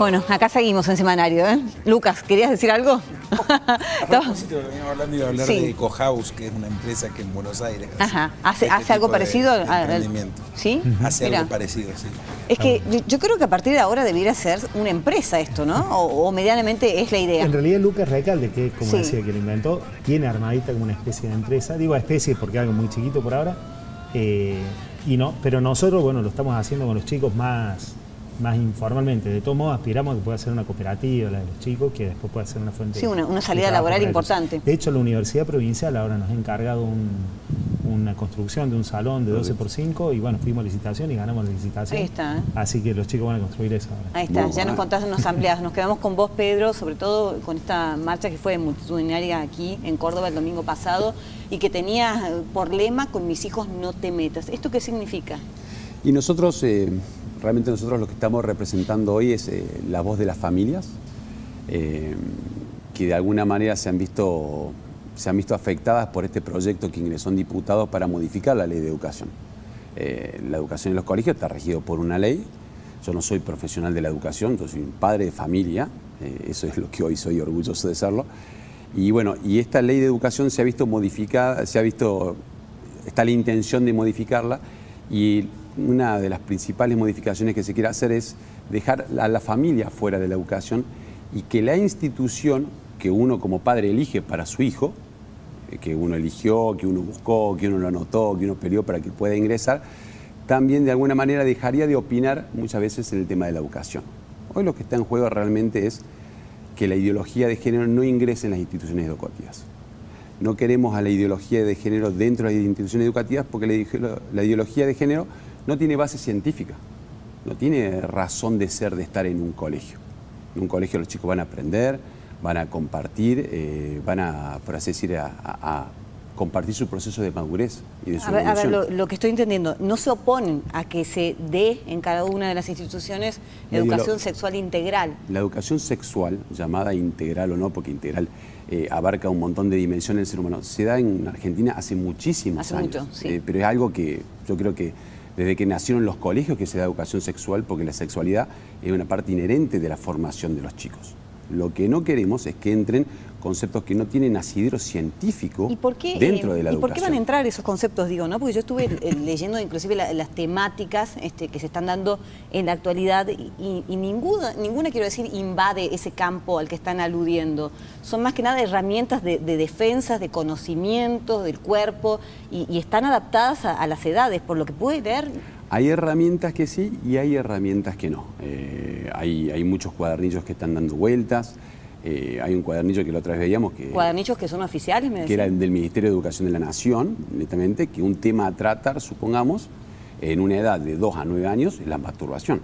Bueno, acá seguimos en Semanario, ¿eh? Lucas, ¿querías decir algo? A propósito de lo que veníamos hablando, iba a hablar de Ecohouse, que es una empresa que en Buenos Aires hace algo parecido de emprendimiento. ¿Sí? Hace algo parecido, sí. Es que yo creo que a partir de ahora debería ser una empresa esto, ¿no? O medianamente es la idea. En realidad Lucas Recalde, que como decía que lo inventó, tiene armadita como una especie de empresa. Digo especie porque es algo muy chiquito por ahora. Pero nosotros, bueno, lo estamos haciendo con los chicos más informalmente. De todos modos, aspiramos a que pueda ser una cooperativa, la de los chicos, que después pueda ser una fuente de una salida laboral importante. De hecho, la Universidad Provincial ahora nos ha encargado una construcción de un salón de 12x5 y bueno, fuimos a licitación y ganamos la licitación. Ahí está. Así que los chicos van a construir eso ahora. Ahí está, ya nos contás, nos ampliás. Nos quedamos con vos, Pedro, sobre todo con esta marcha que fue multitudinaria aquí en Córdoba el domingo pasado y que tenía por lema: con mis hijos no te metas. ¿Esto qué significa? Y nosotros... Realmente nosotros lo que estamos representando hoy es la voz de las familias que de alguna manera se han visto afectadas por este proyecto que ingresó en diputados para modificar la ley de educación. La educación en los colegios está regido por una ley. Yo no soy profesional de la educación, yo soy un padre de familia, eso es lo que hoy soy orgulloso de serlo. Y bueno, y esta ley de educación se ha visto modificada, está la intención de modificarla y una de las principales modificaciones que se quiere hacer es dejar a la familia fuera de la educación y que la institución que uno como padre elige para su hijo, que uno eligió, que uno buscó, que uno lo anotó, que uno peleó para que pueda ingresar, también de alguna manera dejaría de opinar muchas veces en el tema de la educación. Hoy lo que está en juego realmente es que la ideología de género no ingrese en las instituciones educativas. No queremos a la ideología de género dentro de las instituciones educativas porque la ideología de género no tiene base científica, no tiene razón de ser de estar en un colegio. En un colegio los chicos van a aprender, van a compartir, van a, por así decir, a compartir su proceso de madurez y de su evolución. A ver, lo que estoy entendiendo, no se oponen a que se dé en cada una de las instituciones educación sexual integral. La educación sexual, llamada integral o no, porque integral abarca un montón de dimensiones del ser humano, se da en Argentina hace muchísimos años. Mucho, sí. Pero es algo que yo creo que desde que nacieron los colegios que se da educación sexual, porque la sexualidad es una parte inherente de la formación de los chicos. Lo que no queremos es que entren conceptos que no tienen asidero científico dentro de la educación. ¿Y por qué van a entrar esos conceptos, digo, no? Porque yo estuve leyendo inclusive las temáticas que se están dando en la actualidad y ninguna, quiero decir, invade ese campo al que están aludiendo. Son más que nada herramientas de defensas, de conocimientos del cuerpo y están adaptadas a las edades, por lo que pude leer. Hay herramientas que sí y hay herramientas que no. Hay muchos cuadernillos que están dando vueltas. Hay un cuadernillo que la otra vez veíamos que... ¿Cuadernillos que son oficiales, me decían? Que era del Ministerio de Educación de la Nación, netamente, que un tema a tratar, supongamos, en una edad de 2 a 9 años, es la masturbación.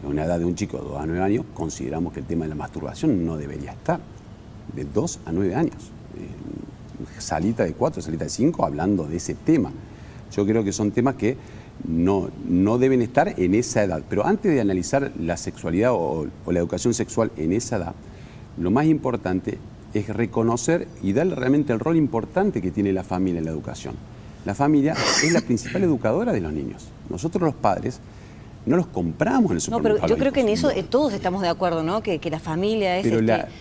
En una edad de un chico de 2 a 9 años, consideramos que el tema de la masturbación no debería estar. De 2 a 9 años. Salita de 4, salita de 5, hablando de ese tema. Yo creo que son temas que no deben estar en esa edad. Pero antes de analizar la sexualidad o la educación sexual en esa edad, lo más importante es reconocer y darle realmente el rol importante que tiene la familia en la educación. La familia es la principal educadora de los niños. Nosotros los padres no los compramos en el supermercado. No, pero yo creo que en eso todos estamos de acuerdo, ¿no? Que la familia es...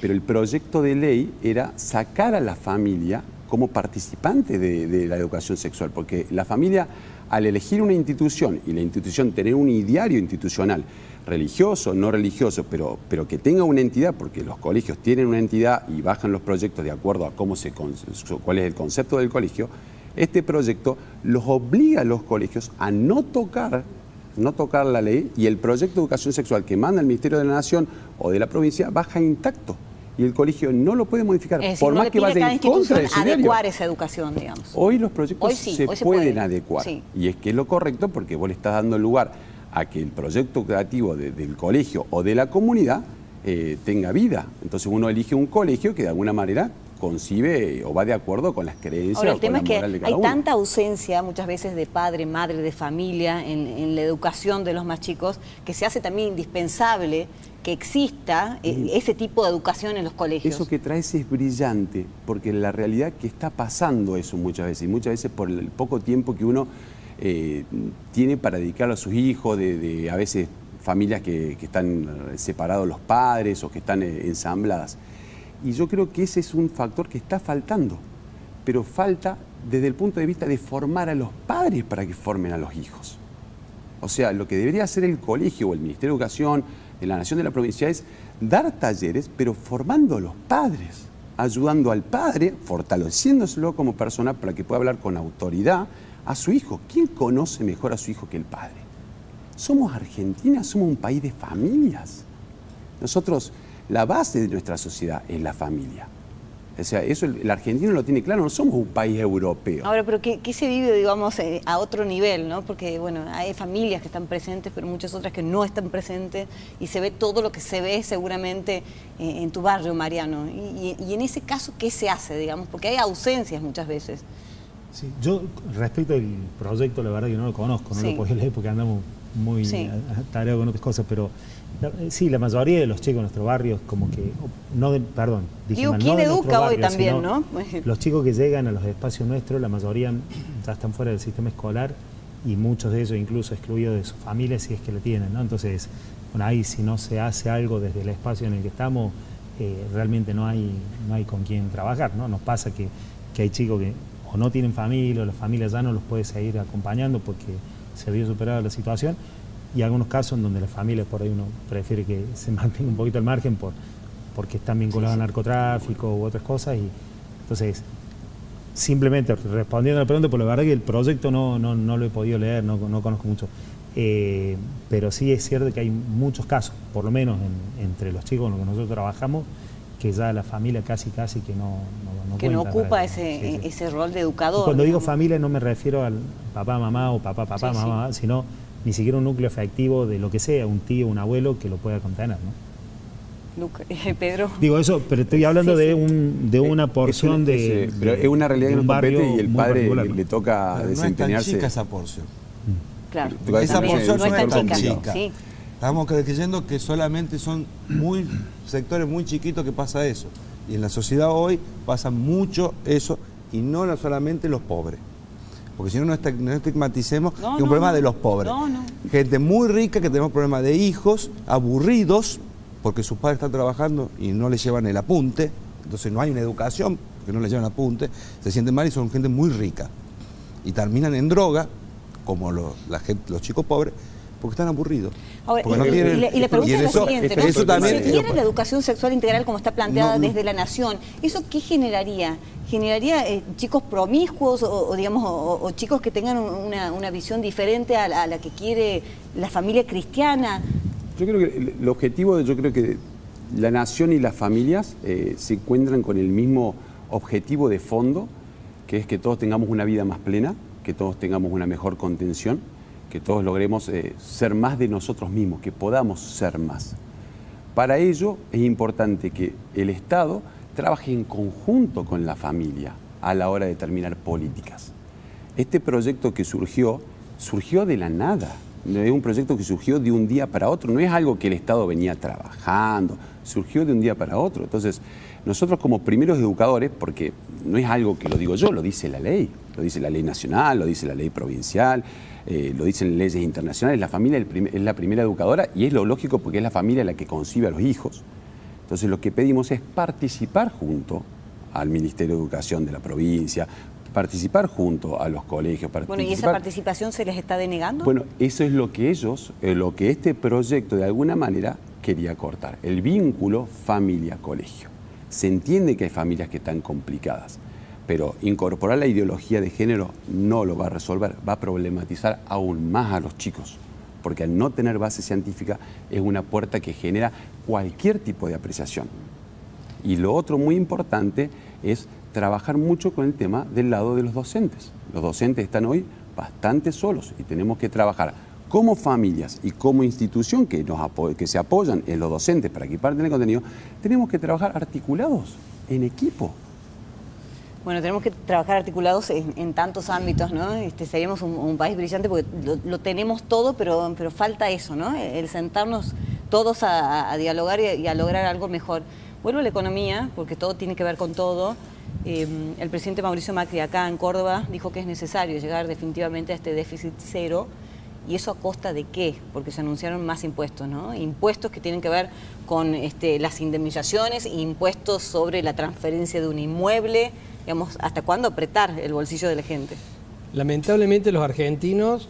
Pero el proyecto de ley era sacar a la familia como participante de la educación sexual, porque la familia, al elegir una institución y la institución tener un ideario institucional, religioso, no religioso, pero que tenga una entidad, porque los colegios tienen una entidad y bajan los proyectos de acuerdo a cuál es el concepto del colegio, este proyecto los obliga a los colegios a no tocar la ley y el proyecto de educación sexual que manda el Ministerio de la Nación o de la provincia baja intacto. Y el colegio no lo puede modificar, es decir, por más que vaya en contra de su ideario. Adecuar esa educación, digamos. Hoy los proyectos se pueden adecuar. Sí. Y es que es lo correcto porque vos le estás dando lugar a que el proyecto creativo del colegio o de la comunidad tenga vida. Entonces uno elige un colegio que de alguna manera concibe o va de acuerdo con las creencias. Ahora, el tema o con la moral es de que cada hay uno. tanta ausencia muchas veces de padre, madre, de familia en la educación de los más chicos que se hace también indispensable que exista ese tipo de educación en los colegios. Eso que traes es brillante, porque la realidad que está pasando eso muchas veces, y muchas veces por el poco tiempo que uno tiene para dedicarlo a sus hijos, a veces familias que están separados los padres o que están ensambladas. Y yo creo que ese es un factor que está faltando, pero falta desde el punto de vista de formar a los padres para que formen a los hijos. O sea, lo que debería hacer el colegio o el Ministerio de Educación en la Nación de la Provincia es dar talleres, pero formando a los padres, ayudando al padre, fortaleciéndoselo como persona para que pueda hablar con autoridad a su hijo. ¿Quién conoce mejor a su hijo que el padre? Somos Argentina, somos un país de familias. Nosotros, la base de nuestra sociedad es la familia. O sea, eso el argentino lo tiene claro, no somos un país europeo. Ahora, pero ¿qué se vive, digamos, a otro nivel, ¿no? Porque, bueno, hay familias que están presentes, pero muchas otras que no están presentes, y se ve todo lo que se ve seguramente en tu barrio, Mariano. Y en ese caso, ¿qué se hace, digamos? Porque hay ausencias muchas veces. Sí, yo, respecto al proyecto, la verdad que no lo conozco, no lo podía leer porque andamos muy atareados con otras cosas, pero sí, la mayoría de los chicos de nuestro barrio, como que, Digo, ¿quién educa hoy también, no? Los chicos que llegan a los espacios nuestros, la mayoría ya están fuera del sistema escolar y muchos de ellos incluso excluidos de sus familias si es que lo tienen, ¿no? Entonces, bueno, ahí si no se hace algo desde el espacio en el que estamos, realmente no hay con quién trabajar, ¿no? Nos pasa que hay chicos que o no tienen familia, o la familia ya no los puede seguir acompañando porque se vio superada la situación, y algunos casos en donde las familias por ahí uno prefiere que se mantenga un poquito al margen porque están vinculados al narcotráfico u otras cosas, y entonces simplemente respondiendo a la pregunta, por la verdad que el proyecto no lo he podido leer, no conozco mucho, pero sí es cierto que hay muchos casos, por lo menos entre los chicos con los que nosotros trabajamos, que ya la familia casi que no que no ocupa ese rol de educador. Y cuando digo familia no me refiero al papá, mamá o papá, mamá, sino ni siquiera un núcleo afectivo de lo que sea, un tío, un abuelo que lo pueda contener, ¿no? Pedro. Digo eso, pero estoy hablando de una porción pero es una realidad que nos compete y el padre le toca desempeñarse. No es tan chica esa porción. Claro. Esa porción no es tan chica. Sí. Estamos creyendo que solamente son sectores muy chiquitos que pasa eso. Y en la sociedad hoy pasa mucho eso, y no solamente los pobres. Porque si no estigmaticemos que es un problema de los pobres. Gente muy rica que tenemos problemas de hijos aburridos porque sus padres están trabajando y no les llevan el apunte, entonces no hay una educación porque no les llevan apunte, se sienten mal y son gente muy rica. Y terminan en droga, como los chicos pobres, porque están aburridos. Ahora, porque no tienen, y la pregunta es la siguiente, ¿no? Eso también, si quiere la educación sexual integral como está planteada desde la Nación, ¿eso qué generaría? ¿Generaría chicos promiscuos o chicos que tengan una visión diferente a la que quiere la familia cristiana? Yo creo que el objetivo, yo creo que la Nación y las familias se encuentran con el mismo objetivo de fondo, que es que todos tengamos una vida más plena, que todos tengamos una mejor contención, que todos logremos ser más de nosotros mismos, que podamos ser más. Para ello es importante que el Estado trabaje en conjunto con la familia a la hora de determinar políticas. Este proyecto que surgió de la nada, no es un proyecto que surgió de un día para otro, no es algo que el Estado venía trabajando, surgió de un día para otro. Entonces, nosotros como primeros educadores, porque no es algo que lo digo yo, lo dice la ley nacional, lo dice la ley provincial, lo dicen leyes internacionales, la familia es la primera educadora y es lo lógico porque es la familia la que concibe a los hijos. Entonces lo que pedimos es participar junto al Ministerio de Educación de la provincia, participar junto a los colegios. Bueno, ¿y esa participación se les está denegando? Bueno, eso es lo que lo que este proyecto de alguna manera quería cortar, el vínculo familia-colegio. Se entiende que hay familias que están complicadas, pero incorporar la ideología de género no lo va a resolver, va a problematizar aún más a los chicos, porque al no tener base científica es una puerta que genera cualquier tipo de apreciación. Y lo otro muy importante es trabajar mucho con el tema del lado de los docentes. Los docentes están hoy bastante solos y tenemos que trabajar como familias y como institución que se apoyan en los docentes para que imparten el contenido, tenemos que trabajar articulados, en equipo. Bueno, tenemos que trabajar articulados en tantos ámbitos, ¿no? Seríamos un país brillante porque lo tenemos todo, pero falta eso, ¿no? El sentarnos todos a dialogar y a lograr algo mejor. Vuelvo a la economía, porque todo tiene que ver con todo. El presidente Mauricio Macri acá en Córdoba dijo que es necesario llegar definitivamente a este déficit cero ¿Y eso a costa de qué? Porque se anunciaron más impuestos, ¿no? Impuestos que tienen que ver con las indemnizaciones, impuestos sobre la transferencia de un inmueble. Digamos, ¿hasta cuándo apretar el bolsillo de la gente? Lamentablemente los argentinos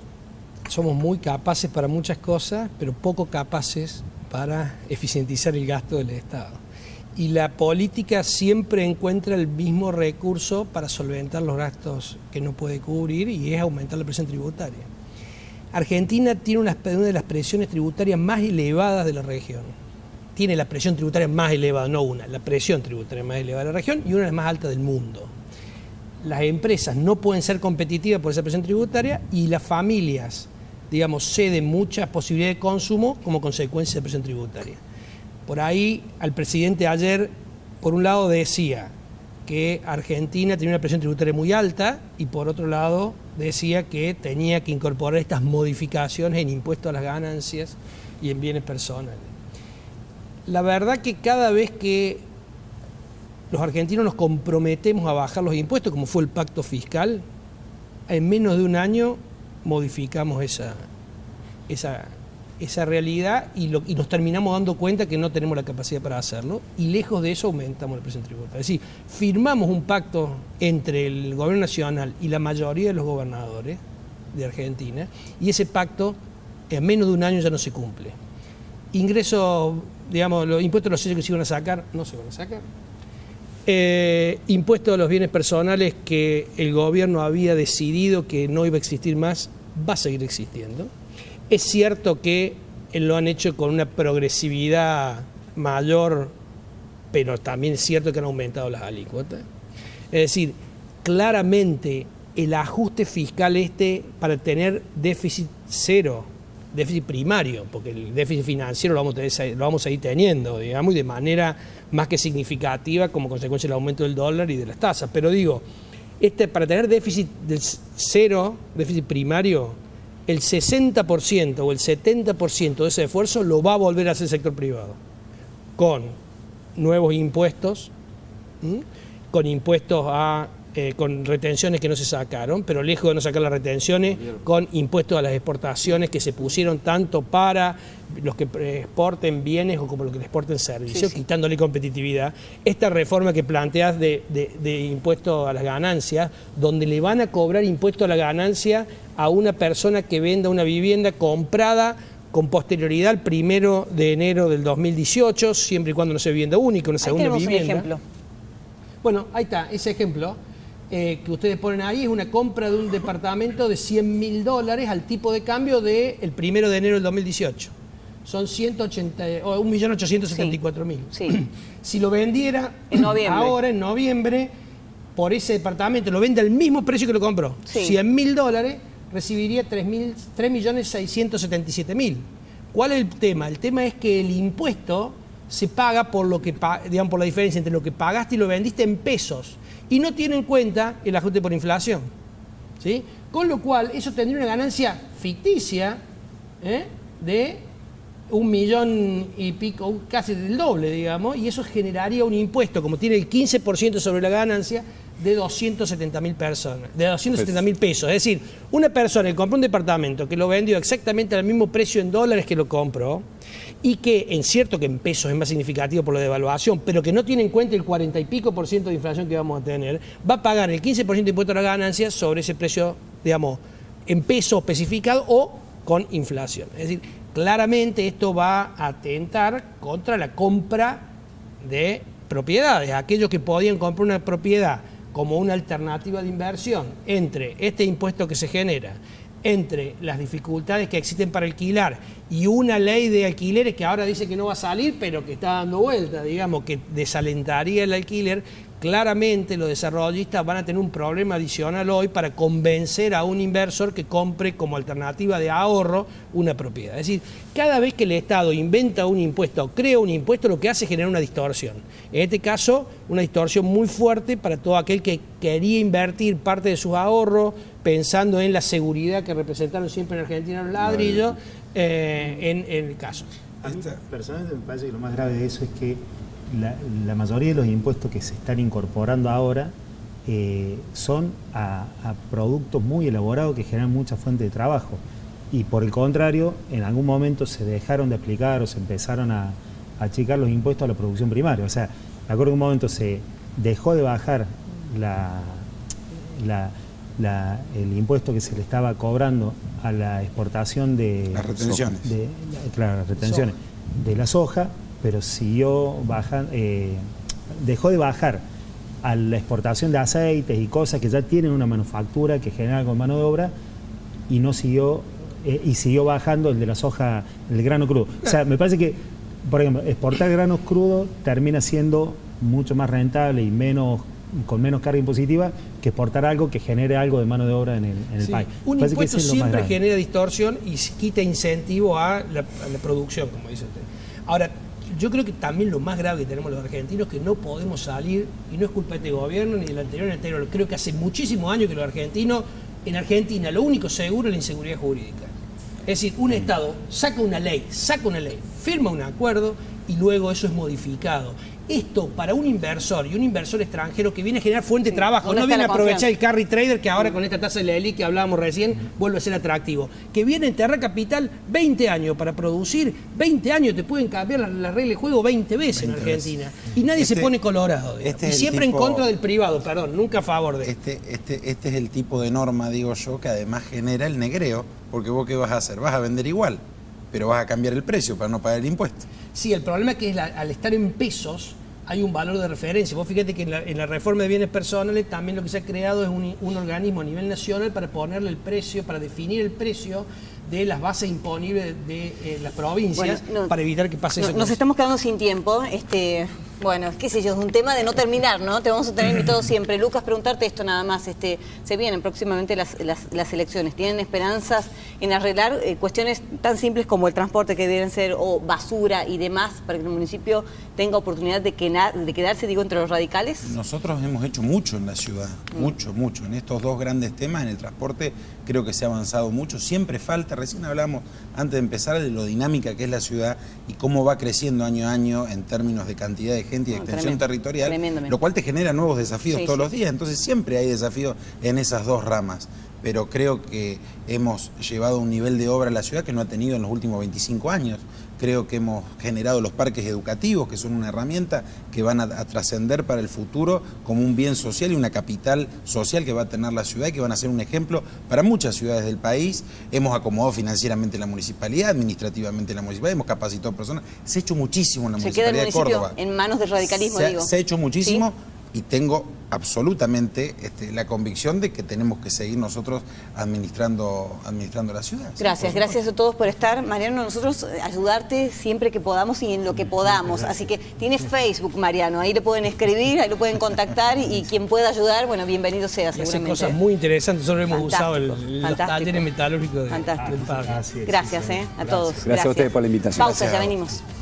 somos muy capaces para muchas cosas, pero poco capaces para eficientizar el gasto del Estado. Y la política siempre encuentra el mismo recurso para solventar los gastos que no puede cubrir, y es aumentar la presión tributaria. Argentina tiene una de las presiones tributarias más elevadas de la región. Tiene la presión tributaria más elevada, no una, la presión tributaria más elevada de la región y una de las más altas del mundo. Las empresas no pueden ser competitivas por esa presión tributaria y las familias, digamos, ceden muchas posibilidades de consumo como consecuencia de la presión tributaria. Por ahí, al presidente ayer, por un lado decía que Argentina tenía una presión tributaria muy alta y por otro lado decía que tenía que incorporar estas modificaciones en impuestos a las ganancias y en bienes personales. La verdad que cada vez que los argentinos nos comprometemos a bajar los impuestos, como fue el pacto fiscal, en menos de un año modificamos esa realidad y nos terminamos dando cuenta que no tenemos la capacidad para hacerlo, y lejos de eso aumentamos la presión tributaria. Es decir, firmamos un pacto entre el gobierno nacional y la mayoría de los gobernadores de Argentina, y ese pacto en menos de un año ya no se cumple. Ingresos, digamos, los impuestos a los sellos que se iban a sacar, no se van a sacar. Impuestos a los bienes personales que el gobierno había decidido que no iba a existir más, va a seguir existiendo. Es cierto que lo han hecho con una progresividad mayor, pero también es cierto que han aumentado las alícuotas. Es decir, claramente el ajuste fiscal para tener déficit cero, déficit primario, porque el déficit financiero lo vamos a seguir teniendo, digamos, y de manera más que significativa como consecuencia del aumento del dólar y de las tasas. Pero digo, para tener déficit del cero, déficit primario, el 60% o el 70% de ese esfuerzo lo va a volver a hacer el sector privado, con nuevos impuestos, con impuestos con retenciones que no se sacaron, pero lejos de no sacar las retenciones, con impuestos a las exportaciones que se pusieron tanto para los que exporten bienes o como los que exporten servicios, quitándole competitividad. Esta reforma que planteas de impuesto a las ganancias, donde le van a cobrar impuesto a la ganancia a una persona que venda una vivienda comprada con posterioridad al 1 de enero del 2018, siempre y cuando no sea vivienda única, una segunda vivienda. Ahí tenemos un ejemplo. Bueno, ahí está, ese ejemplo que ustedes ponen ahí es una compra de un departamento de $100.000 al tipo de cambio del 1 de enero del 2018. Son 1.874.000. Sí. Si lo vendiera ahora, en noviembre, por ese departamento, lo vende al mismo precio que lo compró, $100.000, recibiría 3.677.000. ¿Cuál es el tema? El tema es que el impuesto se paga por lo que, digamos, por la diferencia entre lo que pagaste y lo vendiste en pesos, y no tiene en cuenta el ajuste por inflación, ¿sí? Con lo cual eso tendría una ganancia ficticia de 1 millón y pico, casi del doble, digamos, y eso generaría un impuesto, como tiene el 15% sobre la ganancia, de 270.000 personas, de 270.000 pesos. Es decir, una persona que compró un departamento que lo vendió exactamente al mismo precio en dólares que lo compró, y que, en cierto que en pesos es más significativo por la devaluación, pero que no tiene en cuenta el 40 y pico % de inflación que vamos a tener, va a pagar el 15% de impuesto a la ganancia sobre ese precio, digamos, en peso especificado o con inflación. Es decir, claramente esto va a atentar contra la compra de propiedades. Aquellos que podían comprar una propiedad como una alternativa de inversión entre este impuesto que se genera, entre las dificultades que existen para alquilar y una ley de alquileres que ahora dice que no va a salir, pero que está dando vuelta, digamos, que desalentaría el alquiler, claramente los desarrollistas van a tener un problema adicional hoy para convencer a un inversor que compre como alternativa de ahorro una propiedad. Es decir, cada vez que el Estado inventa un impuesto o crea un impuesto, lo que hace es generar una distorsión. En este caso, una distorsión muy fuerte para todo aquel que quería invertir parte de sus ahorros pensando en la seguridad que representaron siempre en Argentina los ladrillos, en el caso. A mí personalmente me parece que lo más grave de eso es que la mayoría de los impuestos que se están incorporando ahora son a productos muy elaborados que generan mucha fuente de trabajo. Y por el contrario, en algún momento se dejaron de aplicar o se empezaron a achicar los impuestos a la producción primaria. O sea, me acuerdo que en un momento se dejó de bajar el impuesto que se le estaba cobrando a la exportación de Las retenciones. las retenciones de la soja, pero siguió bajando, dejó de bajar a la exportación de aceites y cosas que ya tienen una manufactura que genera con mano de obra, y no siguió, y siguió bajando el de la soja, el grano crudo. O sea, me parece que, por ejemplo, exportar granos crudos termina siendo mucho más rentable y con menos carga impositiva que exportar algo que genere algo de mano de obra en el país. Un Parece que impuesto ese es lo más siempre grave. genera distorsión y quita incentivo a la producción, como dice usted. Ahora, yo creo que también lo más grave que tenemos los argentinos es que no podemos salir, y no es culpa de este gobierno ni del anterior ni del anterior. Creo que hace muchísimos años que los argentinos, en Argentina, lo único seguro es la inseguridad jurídica. Es decir, un Estado saca una ley, firma un acuerdo y luego eso es modificado. Esto para un inversor y un inversor extranjero que viene a generar fuente de trabajo, ¿dónde no está viene a la aprovechar confianza? el carry trader que ahora con esta tasa de la ELI que hablábamos recién vuelve a ser atractivo, que viene a enterrar capital 20 años para producir, 20 años te pueden cambiar la regla de juego 20 veces en Argentina y nadie se pone colorado, digamos. este Y es el siempre tipo- en contra del privado, perdón, nunca a favor de Este es el tipo de norma, digo yo, que además genera el negreo, porque vos qué vas a hacer, vas a vender igual, pero vas a cambiar el precio para no pagar el impuesto. Sí, el problema es que al estar en pesos hay un valor de referencia. Vos fíjate que en la reforma de bienes personales también lo que se ha creado es un organismo a nivel nacional para ponerle el precio, para definir el precio de las bases imponibles de las provincias, Bueno, no, para evitar que pase eso. Nos estamos quedando sin tiempo. Bueno, qué sé yo, es un tema de no terminar, ¿no? Te vamos a tener invitado siempre. Lucas, preguntarte esto nada más. Se vienen próximamente las elecciones. ¿Tienen esperanzas en arreglar cuestiones tan simples como el transporte que deben ser, o basura y demás, para que el municipio tenga oportunidad de quedarse, digo, entre los radicales? Nosotros hemos hecho mucho en la ciudad, mucho. En estos dos grandes temas, en el transporte, creo que se ha avanzado mucho. Siempre falta, recién hablamos antes de empezar de lo dinámica que es la ciudad y cómo va creciendo año a año en términos de cantidad de gente y de extensión territorial, tremendamente. lo cual te genera nuevos desafíos Sí, todos sí. los días. Entonces siempre hay desafíos en esas dos ramas. Pero creo que hemos llevado un nivel de obra a la ciudad que no ha tenido en los últimos 25 años. Creo que hemos generado los parques educativos, que son una herramienta que van a trascender para el futuro como un bien social y una capital social que va a tener la ciudad y que van a ser un ejemplo para muchas ciudades del país. Hemos acomodado financieramente la municipalidad, administrativamente la municipalidad, hemos capacitado personas. Se ha hecho muchísimo en la ¿Se queda el municipalidad de municipio Córdoba. en manos del radicalismo, digo? Se ha hecho muchísimo. ¿Sí? Y tengo absolutamente la convicción de que tenemos que seguir nosotros administrando la ciudad. Gracias, Sí, gracias a todos por estar. Mariano, nosotros ayudarte siempre que podamos y en lo que podamos. Así que tiene Facebook, Mariano, ahí le pueden escribir, ahí lo pueden contactar y quien pueda ayudar, bueno, bienvenido sea, Y hacen seguramente. cosas muy interesantes. Nosotros hemos usado Fantástico, los fantástico. talleres metalúrgicos del Fantástico. parque. Así es, Gracias, sí, señor. a todos. Gracias a ustedes por la invitación. Pausa, Gracias ya a vos. venimos.